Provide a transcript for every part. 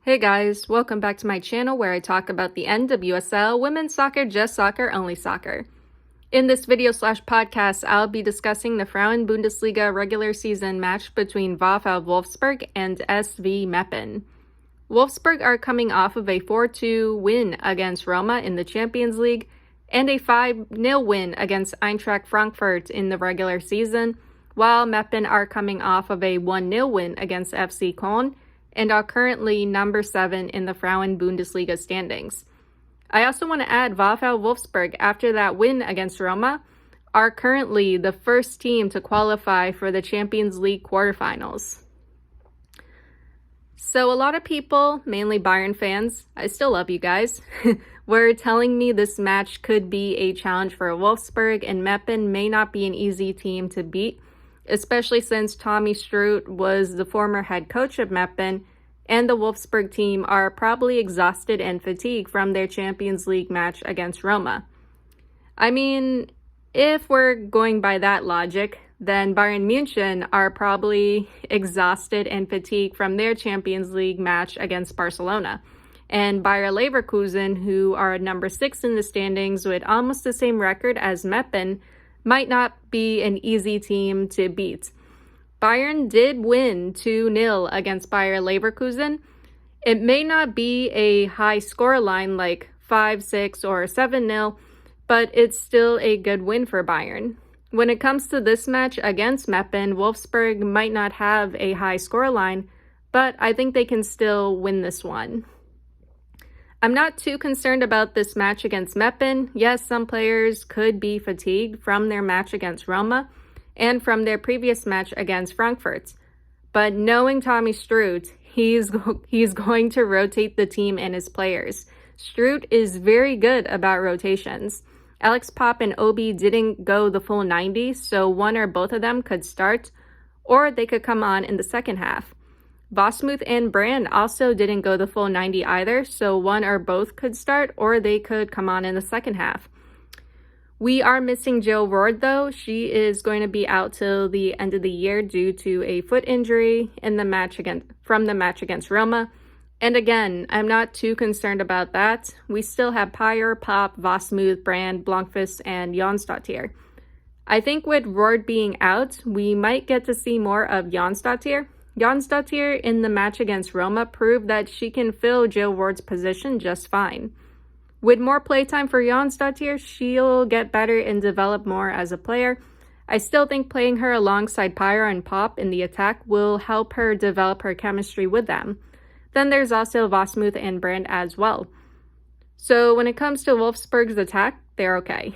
Hey guys, welcome back to my channel where I talk about the NWSL, women's soccer, just soccer, only soccer. In this video/podcast, I'll be discussing the Frauen-Bundesliga regular season match between VfL Wolfsburg and SV Meppen. Wolfsburg are coming off of a 4-2 win against Roma in the Champions League and a 5-0 win against Eintracht Frankfurt in the regular season, while Meppen are coming off of a 1-0 win against FC Köln and are currently number 7 in the Frauen-Bundesliga standings. I also want to add VfL Wolfsburg, after that win against Roma, are currently the first team to qualify for the Champions League quarterfinals. So a lot of people, mainly Bayern fans, I still love you guys, were telling me this match could be a challenge for Wolfsburg and Meppen may not be an easy team to beat, especially since Tommy Stroot was the former head coach of Meppen, and the Wolfsburg team are probably exhausted and fatigued from their Champions League match against Roma. I mean, if we're going by that logic, then Bayern München are probably exhausted and fatigued from their Champions League match against Barcelona. And Bayer Leverkusen, who are number 6 in the standings with almost the same record as Meppen, might not be an easy team to beat. Bayern did win 2-0 against Bayer Leverkusen. It may not be a high score line like 5-6 or 7-0, but it's still a good win for Bayern. When it comes to this match against Meppen, Wolfsburg might not have a high score line, but I think they can still win this one. I'm not too concerned about this match against Meppen. Yes, some players could be fatigued from their match against Roma and from their previous match against Frankfurt. But knowing Tommy Stroot, he's going to rotate the team and his players. Stroot is very good about rotations. Alex Popp and Obi didn't go the full 90, so one or both of them could start, or they could come on in the second half. Vosmuth and Brand also didn't go the full 90 either, so one or both could start, or they could come on in the second half. We are missing Jill Roord though. She is going to be out till the end of the year due to a foot injury in the match against Roma. And again, I'm not too concerned about that. We still have Pyer, Pop, Vosmuth, Brand, Blomqvist, and Jonsdottir. I think with Roord being out, we might get to see more of Jonsdottir. Jonsdottir in the match against Roma proved that she can fill Jill Roord's position just fine. With more playtime for Jonsdottir, she'll get better and develop more as a player. I still think playing her alongside Pyer and Pop in the attack will help her develop her chemistry with them. Then there's also Vosmuth and Brand as well. So when it comes to Wolfsburg's attack, they're okay.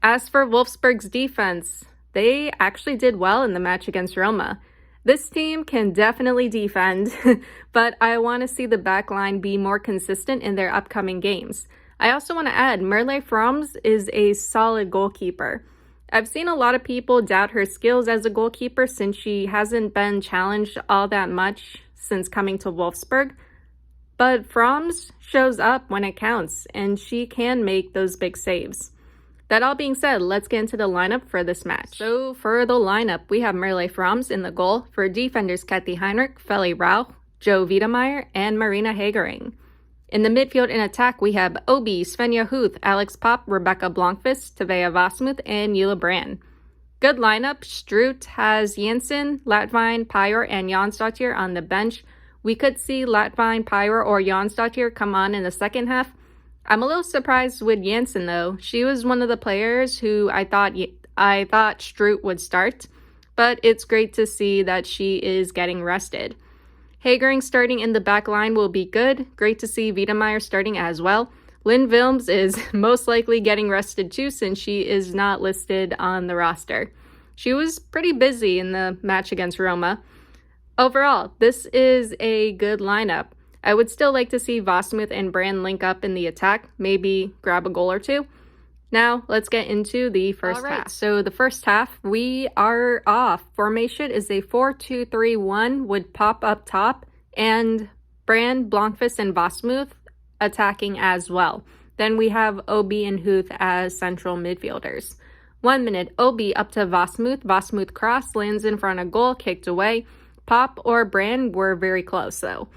As for Wolfsburg's defense, they actually did well in the match against Roma. This team can definitely defend, but I want to see the back line be more consistent in their upcoming games. I also want to add, Merle Froms is a solid goalkeeper. I've seen a lot of people doubt her skills as a goalkeeper since she hasn't been challenged all that much since coming to Wolfsburg, but Froms shows up when it counts, and she can make those big saves. That all being said, let's get into the lineup for this match. So for the lineup, we have Merle Froms in the goal. For defenders, Kathy Heinrich, Feli Rauch, Joe Wiedemeyer, and Marina Hagering. In the midfield and attack, we have Obi, Svenja Huth, Alex Pop, Rebecca Blomqvist, Tavea Vosmuth, and Eula Brand. Good lineup. Stroot has Jensen, Latvine, Pyer, and Jonsdottir on the bench. We could see Latvine, Pyer, or Jonsdottir come on in the second half. I'm a little surprised with Jensen though. She was one of the players who I thought Stroot would start, but it's great to see that she is getting rested. Hagering starting in the back line will be good. Great to see Wiedemeyer starting as well. Lynn Wilms is most likely getting rested too since she is not listed on the roster. She was pretty busy in the match against Roma. Overall, this is a good lineup. I would still like to see Vosmuth and Brand link up in the attack, maybe grab a goal or two. Now, let's get into the first half. So the first half, we are off. Formation is a 4-2-3-1 with Pop up top and Brand, Blomqvist, and Vosmuth attacking as well. Then we have Obi and Huth as central midfielders. 1 minute, Obi up to Vosmuth. Vosmuth cross, lands in front of goal, kicked away. Pop or Brand were very close though,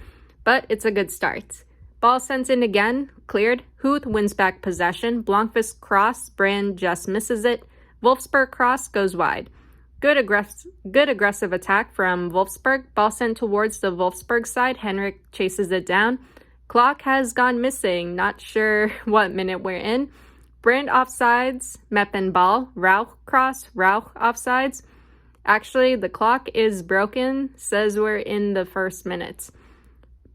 but it's a good start. Ball sent in again, cleared. Huth wins back possession. Blomqvist cross, Brand just misses it. Wolfsburg cross goes wide. Good aggressive attack from Wolfsburg. Ball sent towards the Wolfsburg side. Henrik chases it down. Clock has gone missing. Not sure what minute we're in. Brand offsides. Meppen ball. Rauch cross. Rauch offsides. Actually, the clock is broken. Says we're in the first minute.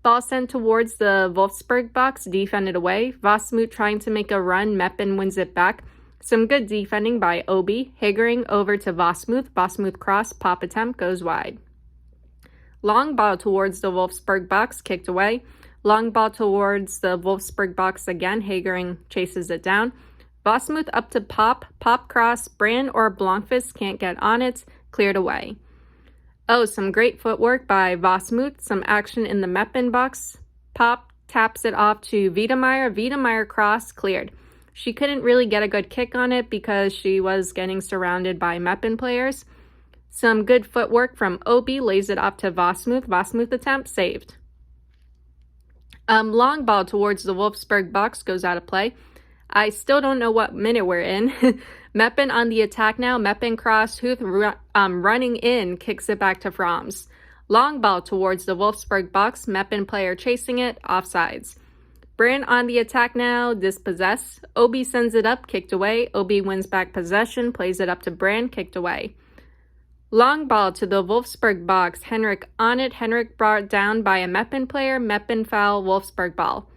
Ball sent towards the Wolfsburg box. Defended away. Vasmuth trying to make a run. Meppen wins it back. Some good defending by Obi. Hagering over to Vasmuth. Vasmuth cross. Pop attempt goes wide. Long ball towards the Wolfsburg box. Kicked away. Long ball towards the Wolfsburg box again. Hagering chases it down. Vasmuth up to Pop. Pop cross. Brand or Blomqvist can't get on it. Cleared away. Oh, some great footwork by Vasmuth. Some action in the Meppen box. Pop taps it off to Wiedemeyer. Wiedemeyer cross. Cleared. She couldn't really get a good kick on it because she was getting surrounded by Meppen players. Some good footwork from Obi, lays it off to Vasmuth. Vasmuth attempt, saved. Long ball towards the Wolfsburg box, goes out of play. I still don't know what minute we're in. Meppen on the attack now. Meppen cross, Huth running in, kicks it back to Fromms. Long ball towards the Wolfsburg box. Meppen player chasing it, offsides. Brand on the attack now, dispossess. Obi sends it up, kicked away. Obi wins back possession, plays it up to Brand, kicked away. Long ball to the Wolfsburg box. Henrik on it. Henrik brought down by a Meppen player. Meppen foul, Wolfsburg ball.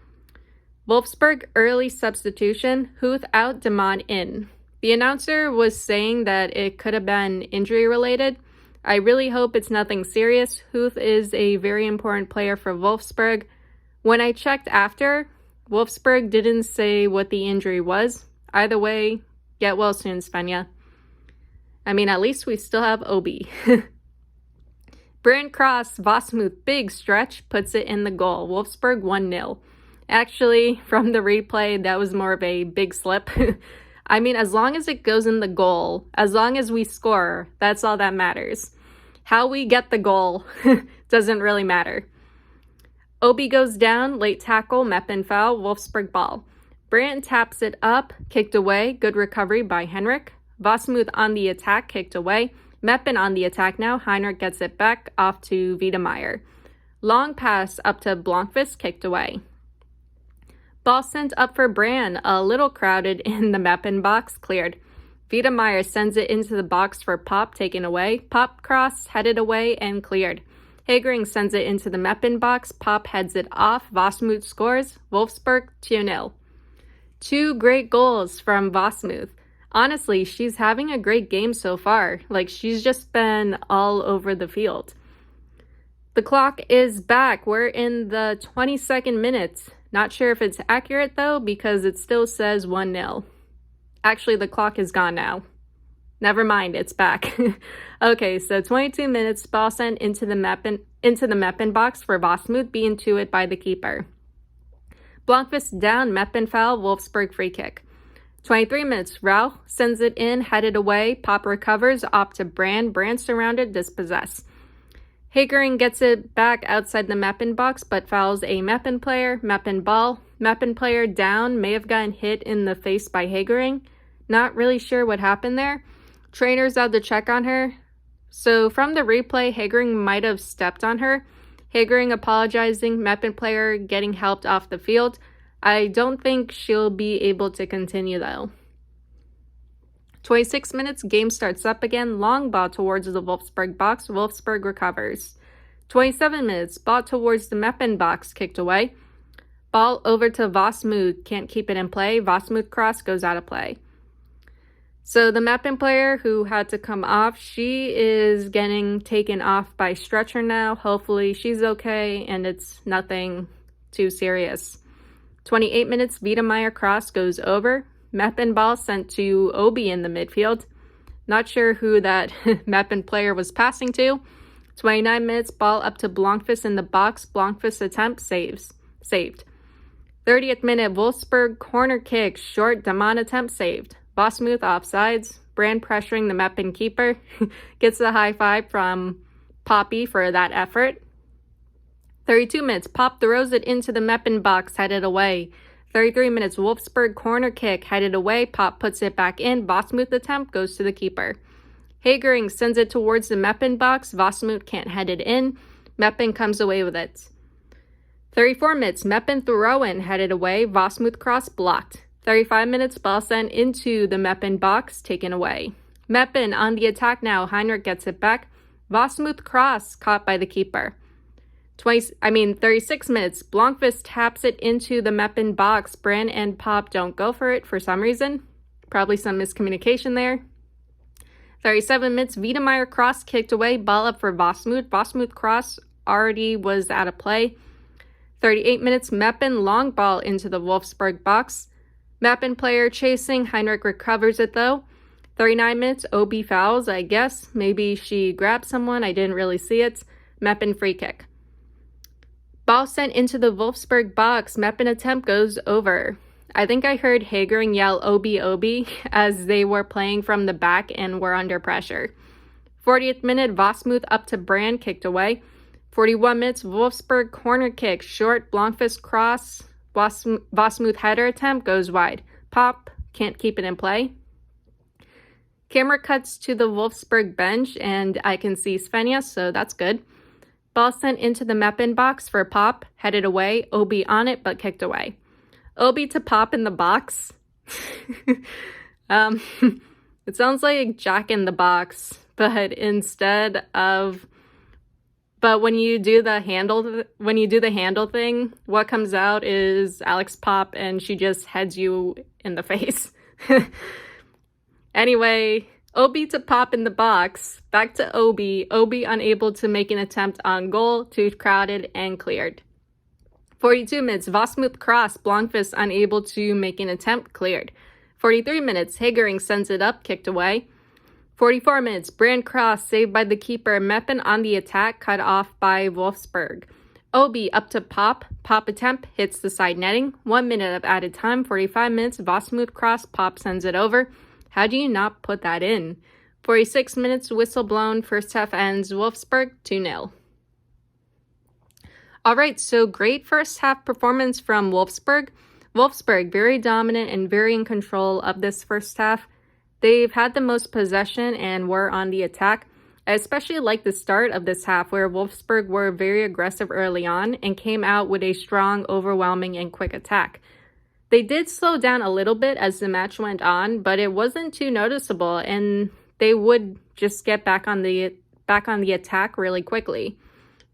Wolfsburg early substitution. Huth out, Demon in. The announcer was saying that it could have been injury related. I really hope it's nothing serious. Huth is a very important player for Wolfsburg. When I checked after, Wolfsburg didn't say what the injury was. Either way, get well soon, Svenja. I mean, at least we still have Obi. Brand cross, Vasmuth, big stretch, puts it in the goal. Wolfsburg 1-0. Actually, from the replay, that was more of a big slip. I mean, as long as it goes in the goal, as long as we score, that's all that matters. How we get the goal doesn't really matter. Obi goes down, late tackle, Meppen foul, Wolfsburg ball. Brandt taps it up, kicked away, good recovery by Henrik. Vasmuth on the attack, kicked away. Meppen on the attack now, Heinrich gets it back, off to Wiedemeyer. Long pass up to Blomqvist, kicked away. Ball sent up for Brand, a little crowded in the Meppen box, cleared. Wiedemeyer sends it into the box for Pop, taken away. Pop cross, headed away, and cleared. Hagering sends it into the Meppen box. Pop heads it off. Vasmuth scores. Wolfsburg 2-0. Two great goals from Vasmuth. Honestly, she's having a great game so far. Like, she's just been all over the field. The clock is back. We're in the 22nd minute. Not sure if it's accurate, though, because it still says 1-0. Actually, the clock is gone now. Never mind, it's back. Okay, so 22 minutes, ball sent into the Meppen box for Vasmuth, being to it by the keeper. Blomqvist down, Meppen foul, Wolfsburg free kick. 23 minutes, Rauch sends it in, headed away, Pop recovers, off to Brand, Brand surrounded, dispossess. Hagering gets it back outside the Meppen box, but fouls a Meppen player, Meppen ball. Meppen player down, may have gotten hit in the face by Hagering. Not really sure what happened there. Trainer's out to check on her. So from the replay, Hagering might have stepped on her. Hagering apologizing, Meppen player getting helped off the field. I don't think she'll be able to continue though. 26 minutes, game starts up again. Long ball towards the Wolfsburg box. Wolfsburg recovers. 27 minutes, ball towards the Meppen box, kicked away. Ball over to Vasmuth, can't keep it in play. Vasmuth cross goes out of play. So the Meppen player who had to come off, she is getting taken off by stretcher now. Hopefully she's okay and it's nothing too serious. 28 minutes, Wiedemeyer cross goes over. Meppen ball sent to Obi in the midfield. Not sure who that Meppen player was passing to. 29 minutes, ball up to Blomqvist in the box. Blomqvist attempt saved. 30th minute, Wolfsburg corner kick, short Damon attempt saved. Vasmuth offsides. Brand pressuring the Meppen keeper. Gets a high five from Poppy for that effort. 32 minutes, Pop throws it into the Meppen box, headed away. 33 minutes, Wolfsburg corner kick, headed away. Pop puts it back in. Vossmuth attempt goes to the keeper. Hagering sends it towards the Meppen box. Vossmuth can't head it in. Meppen comes away with it. 34 minutes, Meppen throw-in, headed away. Vossmuth cross blocked. 35 minutes, ball sent into the Meppen box, taken away. Meppen on the attack now. Heinrich gets it back. Vossmuth cross, caught by the keeper. 36 minutes, Blomqvist taps it into the Meppen box. Brand and Pop don't go for it for some reason. Probably some miscommunication there. 37 minutes, Wiedemeyer cross kicked away. Ball up for Vossmuth. Vossmuth cross already was out of play. 38 minutes, Meppen long ball into the Wolfsburg box. Meppen player chasing. Heinrich recovers it though. 39 minutes, OB fouls, I guess. Maybe she grabbed someone. I didn't really see it. Meppen free kick. Ball sent into the Wolfsburg box. Meppen attempt goes over. I think I heard Hagering yell OB OB as they were playing from the back and were under pressure. 40th minute, Vossmuth up to Brand, kicked away. 41 minutes, Wolfsburg corner kick, short, Blomqvist cross, Vossmuth header attempt goes wide. Pop can't keep it in play. Camera cuts to the Wolfsburg bench and I can see Svenja, so that's good. Ball sent into the Meppen box for Pop, headed away, OB on it but kicked away. OB to Pop in the box. It sounds like Jack in the Box, but when you do the handle thing, what comes out is Alex Pop and she just heads you in the face. Anyway, OB to Pop in the box. Back to OB. OB unable to make an attempt on goal. Too crowded and cleared. 42 minutes, Vossmuth cross. Blomqvist unable to make an attempt. Cleared. 43 minutes, Hagering sends it up. Kicked away. 44 minutes, Brand cross. Saved by the keeper. Meppen on the attack. Cut off by Wolfsburg. OB up to Pop. Pop attempt hits the side netting. 1 minute of added time. 45 minutes, Vossmuth cross. Pop sends it over. How do you not put that in? 46 minutes, whistle blown. First half ends. Wolfsburg 2-0. All right, so great first half performance from Wolfsburg. Wolfsburg very dominant and very in control of this first half. They've had the most possession and were on the attack. I especially like the start of this half where Wolfsburg were very aggressive early on and came out with a strong, overwhelming, and quick attack. They did slow down a little bit as the match went on, but it wasn't too noticeable, and they would just get back on the attack really quickly.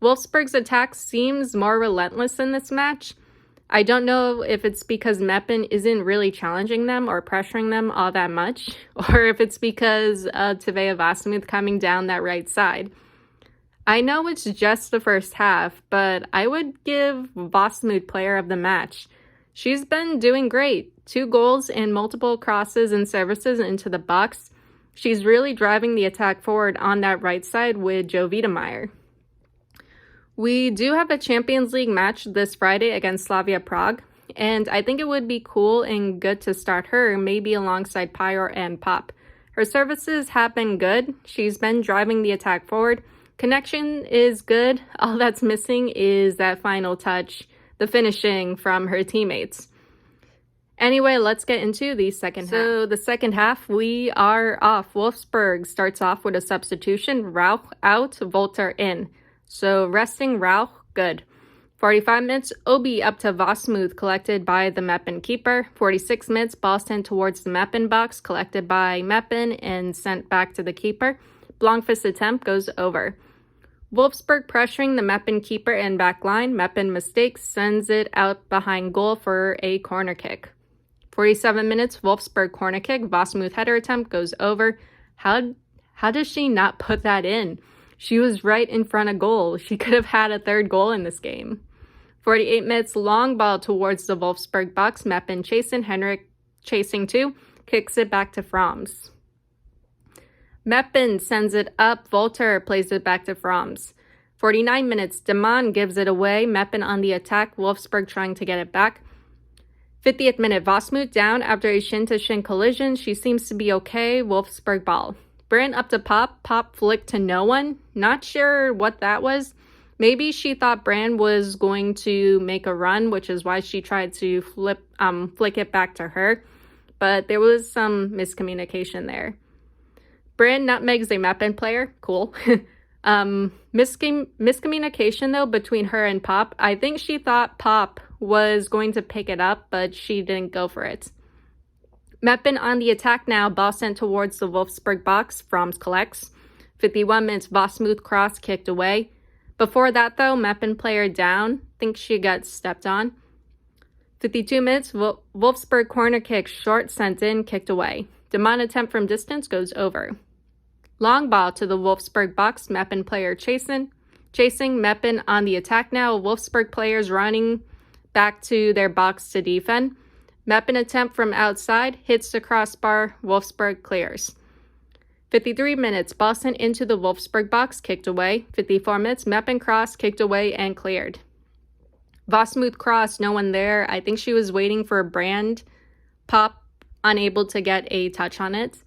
Wolfsburg's attack seems more relentless in this match. I don't know if it's because Meppen isn't really challenging them or pressuring them all that much, or if it's because of Tevea Vossmuth coming down that right side. I know it's just the first half, but I would give Vossmuth player of the match. She's been doing great. 2 goals and multiple crosses and services into the box. She's really driving the attack forward on that right side with Joe Wiedemeyer. We do have a Champions League match this Friday against Slavia Prague, and I think it would be cool and good to start her, maybe alongside Pyre and Pop. Her services have been good. She's been driving the attack forward. Connection is good. All that's missing is that final touch, the finishing from her teammates. Anyway, let's get into the second half. So the second half, we are off. Wolfsburg starts off with a substitution. Rauch out, Volter in. So resting Rauch, good. 45 minutes, Obi up to Vossmuth, collected by the Meppen keeper. 46 minutes, ball sent towards the Meppen box, collected by Meppen and sent back to the keeper. Blomqvist's attempt goes over. Wolfsburg pressuring the Meppen keeper and back line. Meppen mistakes, sends it out behind goal for a corner kick. 47 minutes, Wolfsburg corner kick. Vossmuth header attempt goes over. How does she not put that in? She was right in front of goal. She could have had a third goal in this game. 48 minutes, long ball towards the Wolfsburg box. Meppen chasing, Henrik chasing too. Kicks it back to Fromms. Meppen sends it up. Volter plays it back to Fromms. 49 minutes, Deman gives it away. Meppen on the attack. Wolfsburg trying to get it back. 50th minute, Vossmuth down after a shin-to-shin collision. She seems to be okay. Wolfsburg ball. Brand up to Pop. Pop flicked to no one. Not sure what that was. Maybe she thought Brand was going to make a run, which is why she tried to flick it back to her. But there was some miscommunication there. Brand nutmegs a Meppen player. Cool. Miscommunication, though, between her and Pop. I think she thought Pop was going to pick it up, but she didn't go for it. Meppen on the attack now. Ball sent towards the Wolfsburg box. Froms collects. 51 minutes. Vossmuth cross kicked away. Before that, though, Meppen player down. Think she got stepped on. 52 minutes. Wolfsburg corner kick. Short sent in. Kicked away. Demon attempt from distance goes over. Long ball to the Wolfsburg box. Meppen player chasing. Meppen on the attack now. Wolfsburg players running back to their box to defend. Meppen attempt from outside. Hits the crossbar. Wolfsburg clears. 53 minutes. Ball sent into the Wolfsburg box. Kicked away. 54 minutes. Meppen cross. Kicked away and cleared. Vossmuth cross. No one there. I think she was waiting for a Brand. Pop unable to get a touch on it.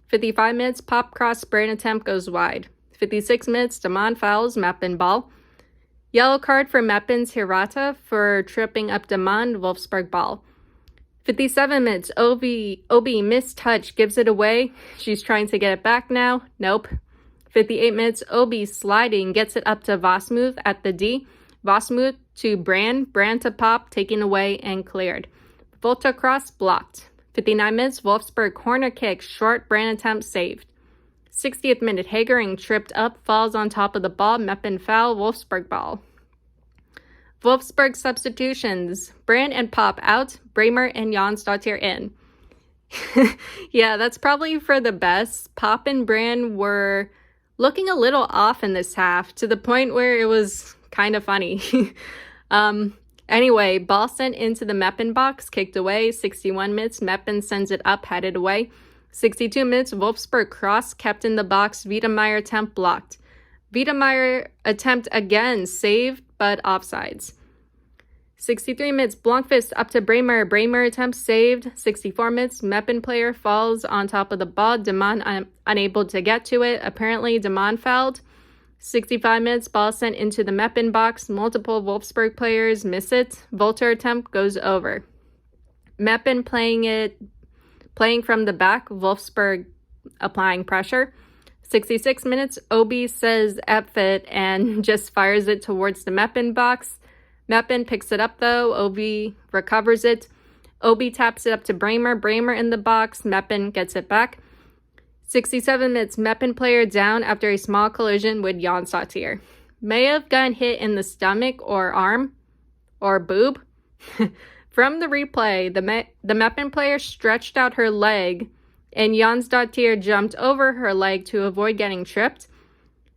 55 minutes, Pop cross Brand attempt goes wide. 56 minutes, Demon fouls Meppen ball. Yellow card for Meppen's Hirata for tripping up Demon, Wolfsburg ball. 57 minutes, Obi missed touch, gives it away. She's trying to get it back now. Nope. 58 minutes, Obi sliding, gets it up to Vossmuth at the D. Vossmuth to Brand to Pop, taken away and cleared. Volta cross blocked. 59 minutes, Wolfsburg corner kick, short Brand attempt saved. 60th minute, Hagering tripped up, falls on top of the ball, Meppen foul, Wolfsburg ball. Wolfsburg substitutions, Brand and Pop out, Bremer and Jonsdottir in. Yeah, that's probably for the best. Pop and Brand were looking a little off in this half, to the point where it was kind of funny. Anyway, ball sent into the Meppen box, kicked away. 61 minutes, Meppen sends it up, headed away. 62 minutes, Wolfsburg cross, kept in the box. Wiedemeyer attempt blocked. Wiedemeyer attempt again, saved, but offsides. 63 minutes, Blomqvist up to Bremer. Bremer attempt saved. 64 minutes, Meppen player falls on top of the ball. Demon unable to get to it. Apparently, Demon fouled. 65 minutes, ball sent into the Meppen box. Multiple Wolfsburg players miss it. Volter attempt goes over. Meppen playing from the back. Wolfsburg applying pressure. 66 minutes, Obi says Epfit and just fires it towards the Meppen box. Meppen picks it up though. Obi recovers it. Obi taps it up to Bremer. Bremer in the box. Meppen gets it back. 67 minutes, Meppen player down after a small collision with Jonsdottir. May have gotten hit in the stomach or arm or boob. From the replay, the Meppen player stretched out her leg and Jonsdottir jumped over her leg to avoid getting tripped.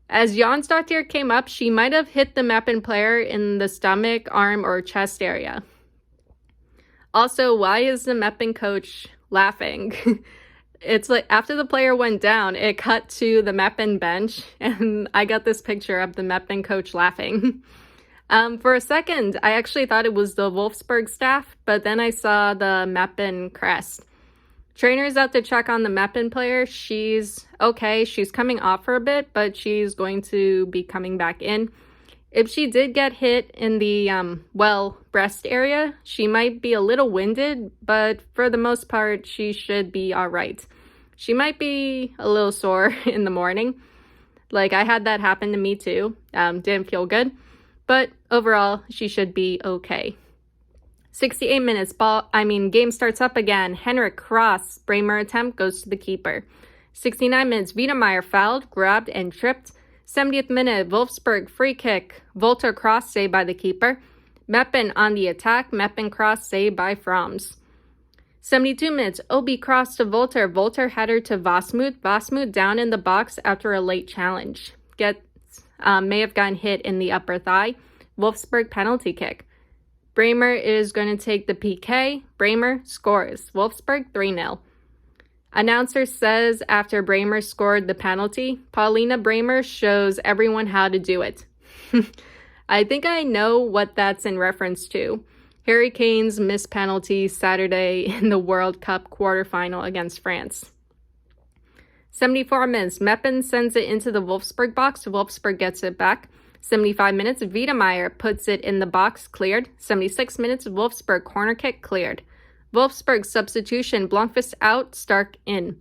As Jonsdottir came up, she might have hit the Meppen player in the stomach, arm, or chest area. Also, why is the Meppen coach laughing? It's like after the player went down, it cut to the Meppen bench, and I got this picture of the Meppen coach laughing. For a second, I actually thought it was the Wolfsburg staff, but then I saw the Meppen crest. Trainer's out to check on the Meppen player. She's okay. She's coming off for a bit, but she's going to be coming back in. If she did get hit in the, breast area, she might be a little winded, but for the most part, she should be all right. She might be a little sore in the morning. Like, I had that happen to me too. Didn't feel good, but overall, she should be okay. 68 minutes, game starts up again. Henrik cross, Bremer attempt goes to the keeper. 69 minutes, Wiedemeyer fouled, grabbed, and tripped. 70th minute, Wolfsburg free kick. Volter cross saved by the keeper. Meppen on the attack. Meppen cross saved by Froms. 72 minutes, Obi cross to Volter. Volter header to Vossmuth. Vossmuth down in the box after a late challenge. May have gotten hit in the upper thigh. Wolfsburg penalty kick. Bremer is going to take the PK. Bremer scores. Wolfsburg 3-0. Announcer says after Bremer scored the penalty, Paulina Bremer shows everyone how to do it. I think I know what that's in reference to. Harry Kane's missed penalty Saturday in the World Cup quarterfinal against France. 74 minutes, Meppen sends it into the Wolfsburg box. Wolfsburg gets it back. 75 minutes, Wiedemeyer puts it in the box, cleared. 76 minutes, Wolfsburg corner kick, cleared. Wolfsburg substitution, Blomqvist out, Stark in.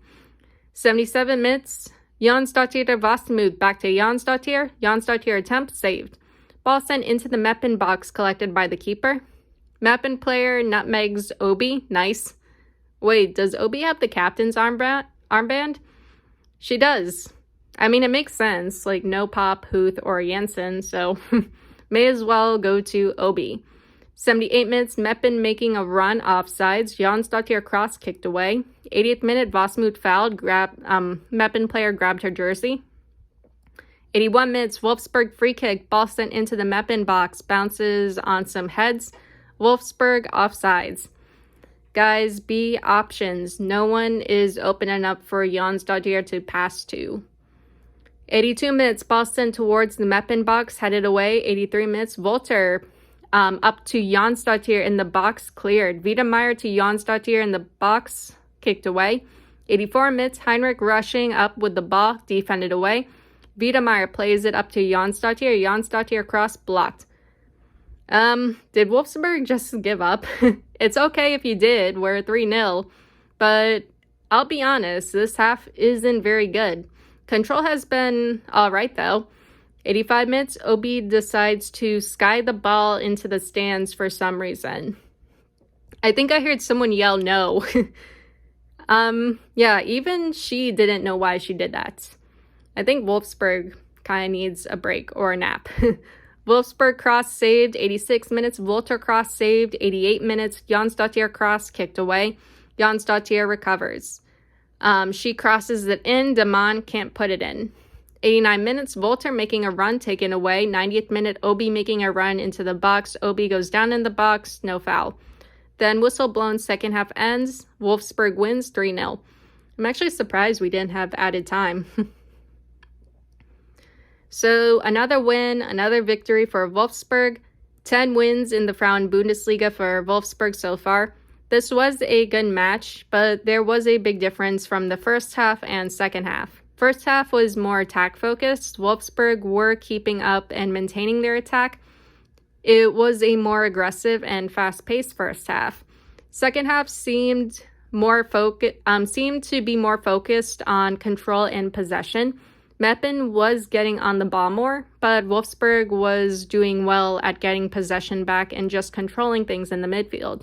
77 minutes, Jonsdottir to Vasmuth, back to Jonsdottir. Jonsdottir attempt, saved. Ball sent into the Meppen box, collected by the keeper. Meppen player nutmegs Obi, nice. Wait, does Obi have the captain's armband? She does. I mean, it makes sense, like no Pop, Huth, or Jensen, so may as well go to Obi. 78 minutes, Meppen making a run offsides. Jonsdottir cross kicked away. 80th minute, Vasmuth fouled. Meppen player grabbed her jersey. 81 minutes, Wolfsburg free kick. Ball sent into the Meppen box. Bounces on some heads. Wolfsburg offsides. Guys, B options. No one is open enough for Jonsdottir to pass to. 82 minutes, ball sent towards the Meppen box, headed away. 83 minutes, Volter up to Jonsdottir in the box, cleared. Wiedemeyer to Jonsdottir in the box, kicked away. 84 minutes, Heinrich rushing up with the ball, defended away. Wiedemeyer plays it up to Jonsdottir. Jonsdottir cross, blocked. Did Wolfsburg just give up? It's okay if you did, we're 3-0, but I'll be honest, this half isn't very good. Control has been alright though. 85 minutes, Obi decides to sky the ball into the stands for some reason. I think I heard someone yell no. Yeah, even she didn't know why she did that. I think Wolfsburg kind of needs a break or a nap. Wolfsburg cross saved, 86 minutes. Volter cross saved, 88 minutes. Jonsdottir cross kicked away. Jonsdottir recovers. She crosses it in. Damon can't put it in. 89 minutes. Volter making a run, taken away. 90th minute. Obi making a run into the box. Obi goes down in the box. No foul. Then whistle blown, second half ends. Wolfsburg wins 3-0. I'm actually surprised we didn't have added time. So another win, another victory for Wolfsburg. 10 wins in the Frauen Bundesliga for Wolfsburg so far. This was a good match, but there was a big difference from the first half and second half. First half was more attack focused. Wolfsburg were keeping up and maintaining their attack. It was a more aggressive and fast-paced first half. Second half seemed to be more focused on control and possession. Meppen was getting on the ball more, but Wolfsburg was doing well at getting possession back and just controlling things in the midfield.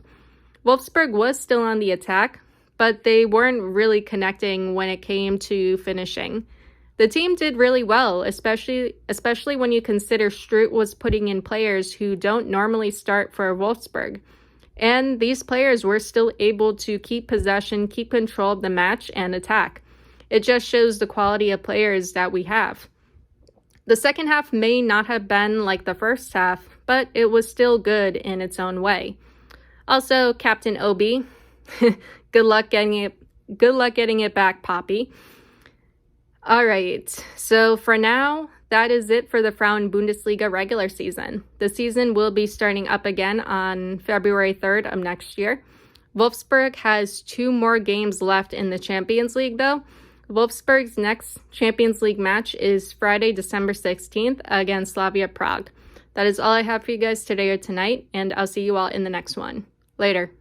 Wolfsburg was still on the attack, but they weren't really connecting when it came to finishing. The team did really well, especially when you consider Strutt was putting in players who don't normally start for Wolfsburg. And these players were still able to keep possession, keep control of the match, and attack. It just shows the quality of players that we have. The second half may not have been like the first half, but it was still good in its own way. Also, Captain Obi, good luck getting it back, Poppy. All right, so for now, that is it for the Frauen Bundesliga regular season. The season will be starting up again on February 3rd of next year. Wolfsburg has 2 more games left in the Champions League, though. Wolfsburg's next Champions League match is Friday, December 16th against Slavia Prague. That is all I have for you guys today or tonight, and I'll see you all in the next one. Later.